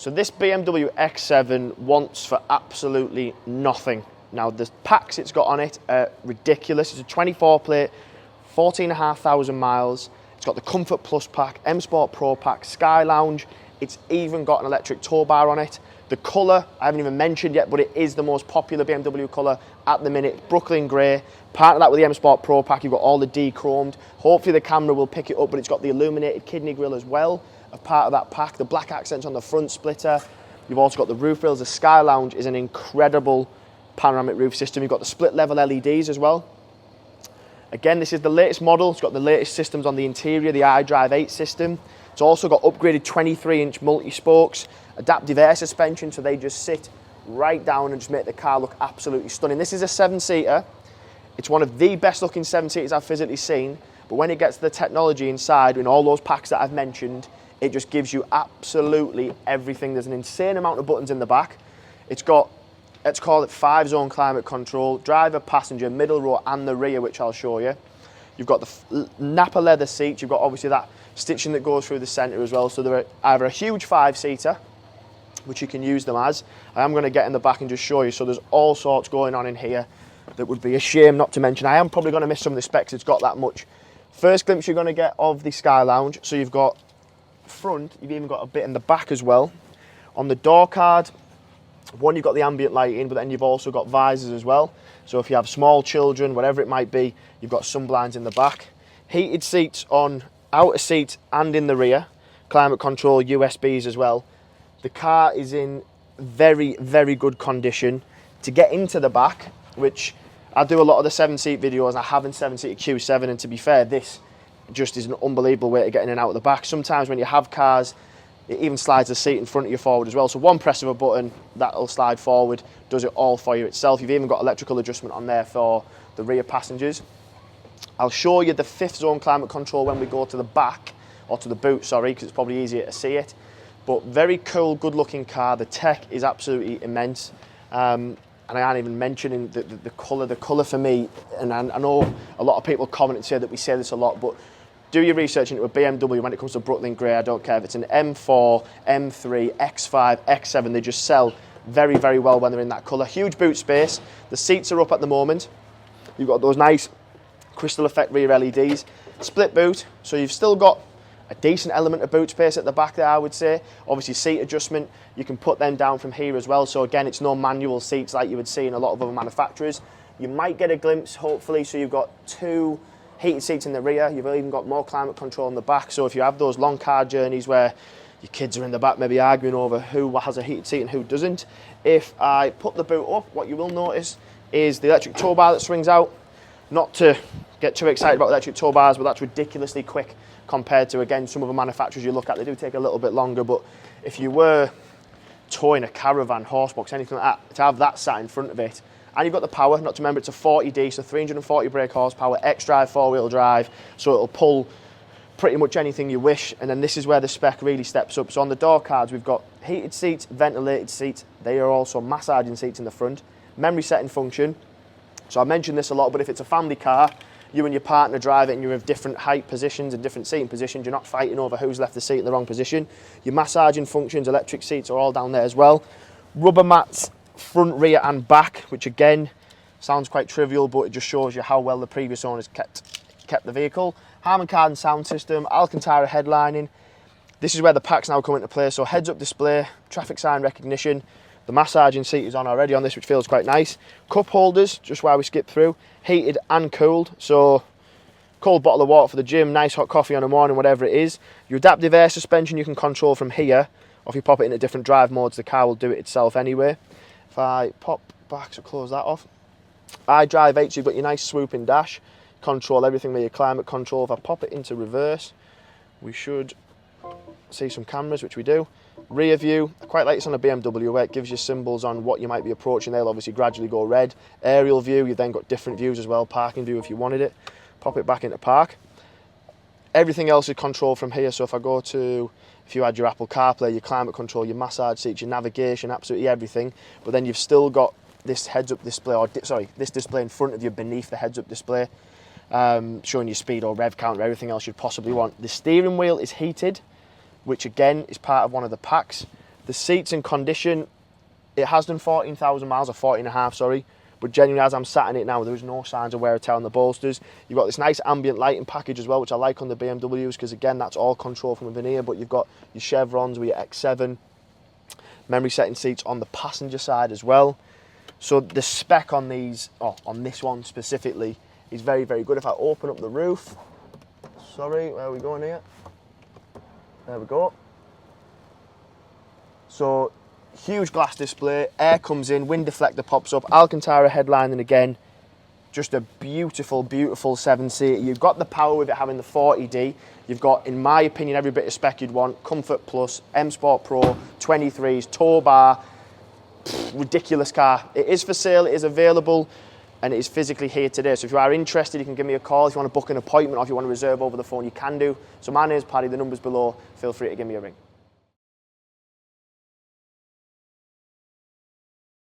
So this BMW X7 wants for absolutely nothing. Now the packs it's got on it are ridiculous. It's a 24 plate, 14,500 miles. It's got the Comfort Plus pack, M Sport Pro pack, Sky Lounge. It's even got an electric tow bar on it. The colour, I haven't even mentioned yet, but it is the most popular BMW colour at the minute, Brooklyn Grey. Part of that with the M Sport Pro pack, you've got all the D-chromed. Hopefully the camera will pick it up, but it's got the illuminated kidney grille as well, a part of that pack. The black accents on the front splitter. You've also got the roof rails. The Sky Lounge is an incredible panoramic roof system. You've got the split level LEDs as well. Again, this is the latest model. It's got the latest systems on the interior, the xDrive 8 system. It's also got upgraded 23-inch multi-spokes, adaptive air suspension, so they just sit right down and just make the car look absolutely stunning. This is a 7-seater. It's one of the best looking 7-seaters I've physically seen, but when it gets the technology inside, in all those packs that I've mentioned, it just gives you absolutely everything. There's an insane amount of buttons in the back. It's got, let's call it 5-zone climate control, driver, passenger, middle row and the rear, which I'll show you. You've got the Napa leather seats. You've got obviously that stitching that goes through the centre as well. So they're either a huge 5-seater, which you can use them as. I am going to get in the back and just show you. So there's all sorts going on in here that would be a shame not to mention. I am probably going to miss some of the specs. It's got that much. First glimpse you're going to get of the Sky Lounge. So you've got front, you've even got a bit in the back as well. On the door card, one, you've got the ambient lighting, but then you've also got visors as well. So if you have small children, whatever it might be, you've got sun blinds in the back. Heated seats on outer seat and in the rear. Climate control, USBs as well. The car is in very, very good condition. To get into the back, which I do a lot of the 7-seat videos, I have in 7-seater Q7, and to be fair, this just is an unbelievable way to get in and out of the back. Sometimes when you have cars, it even slides the seat in front of you forward as well. So one press of a button, that'll slide forward, does it all for you itself. You've even got electrical adjustment on there for the rear passengers. I'll show you the 5th zone climate control when we go to the back, or to the boot, sorry, because it's probably easier to see it. But very cool, good looking car. The tech is absolutely immense. And I aren't even mentioning the colour. The colour for me, and I know a lot of people comment and say that we say this a lot, but do your research into a BMW when it comes to Brooklyn Grey. I don't care if it's an M4, M3, X5, X7. They just sell very, very well when they're in that colour. Huge boot space. The seats are up at the moment. You've got those nice crystal effect rear LEDs. Split boot, so you've still got a decent element of boot space at the back there, I would say. Obviously seat adjustment, you can put them down from here as well. So again, it's no manual seats like you would see in a lot of other manufacturers. You might get a glimpse, hopefully, so you've got 2 heated seats in the rear. You've even got more climate control in the back. So if you have those long car journeys where your kids are in the back maybe arguing over who has a heated seat and who doesn't, if I put the boot up, what you will notice is the electric tow bar that swings out. Not to get too excited about electric tow bars, but that's ridiculously quick compared to, again, some of the manufacturers you look at. They do take a little bit longer, but if you were towing a caravan, horse box, anything like that, to have that sat in front of it. And you've got the power, not to remember it's a 40D, so 340 brake horsepower, xDrive 4-wheel drive, so it'll pull pretty much anything you wish. And then this is where the spec really steps up. So on the door cards, we've got heated seats, ventilated seats. They are also massaging seats in the front. Memory setting function. So I mentioned this a lot, but if it's a family car, you and your partner drive it and you're in different height positions and different seating positions, you're not fighting over who's left the seat in the wrong position. Your massaging functions, electric seats are all down there as well. Rubber mats, front, rear and back, which again, sounds quite trivial, but it just shows you how well the previous owners kept the vehicle. Harman Kardon sound system, Alcantara headlining. This is where the packs now come into play. So heads-up display, traffic sign recognition. The massaging seat is on already on this, which feels quite nice. Cup holders, just where we skip through, heated and cooled. So cold bottle of water for the gym, nice hot coffee on the morning, whatever it is. Your adaptive air suspension you can control from here, or if you pop it into different drive modes, the car will do it itself anyway. If I pop back, so close that off. xDrive 8, so you've got your nice swooping dash. Control everything with your climate control. If I pop it into reverse, we should see some cameras, which we do. Rear view, I quite like this on a BMW where it gives you symbols on what you might be approaching. They'll obviously gradually go red. Aerial view, you've then got different views as well. Parking view if you wanted it. Pop it back into park. Everything else is controlled from here. So if I go to, if you had your Apple CarPlay, your climate control, your massage seats, your navigation, absolutely everything. But then you've still got this heads-up display, or sorry, this display in front of you beneath the heads-up display, showing you speed or rev count or everything else you'd possibly want. The steering wheel is heated, which again is part of one of the packs. The seats and condition, it has done 14,000 miles, or 14.5, sorry. But genuinely, as I'm sat in it now, there is no signs of wear or tear on the bolsters. You've got this nice ambient lighting package as well, which I like on the BMWs, because again, that's all controlled from within here. But you've got your chevrons with your X7, memory setting seats on the passenger side as well. So the spec on these, on this one specifically, is very, very good. If I open up the roof, sorry, where are we going here? There we go. So huge glass display, air comes in, wind deflector pops up, Alcantara headlining again. Just a beautiful, beautiful 7-seater. You've got the power with it having the 40D. You've got, in my opinion, every bit of spec you'd want. Comfort Plus, M Sport Pro, 23s, Towbar. Ridiculous car. It is for sale, it is available, and it is physically here today. So if you are interested, you can give me a call. If you want to book an appointment or if you want to reserve over the phone, you can do. So my name is Paddy, the number's below. Feel free to give me a ring.